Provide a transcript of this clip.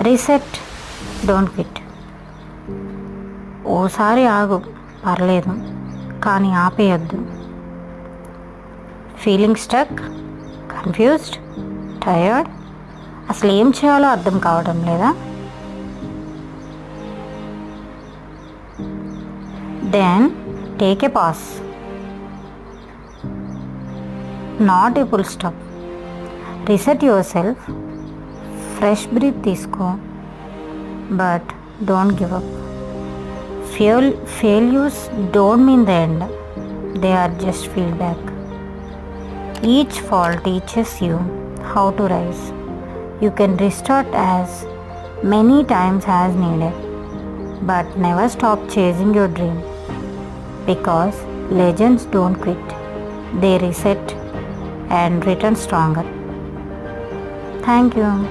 Reset, don't quit. ఓసారి ఆగు, పర్లేదు, కానీ ఆపేయొద్దు. ఫీలింగ్ స్టక్, కన్ఫ్యూజ్డ్, టయర్డ్, అసలు ఏం చేయాలో అర్థం కావడం లేదా? Then take a pass, not a full stop. Reset yourself, fresh breath తీసుకో, but don't give up. Failures don't mean the end, they are just feedback. Each fall teaches you how to rise. You can restart as many times as needed, but never stop chasing your dream, because legends don't quit, they reset and return stronger. Thank you.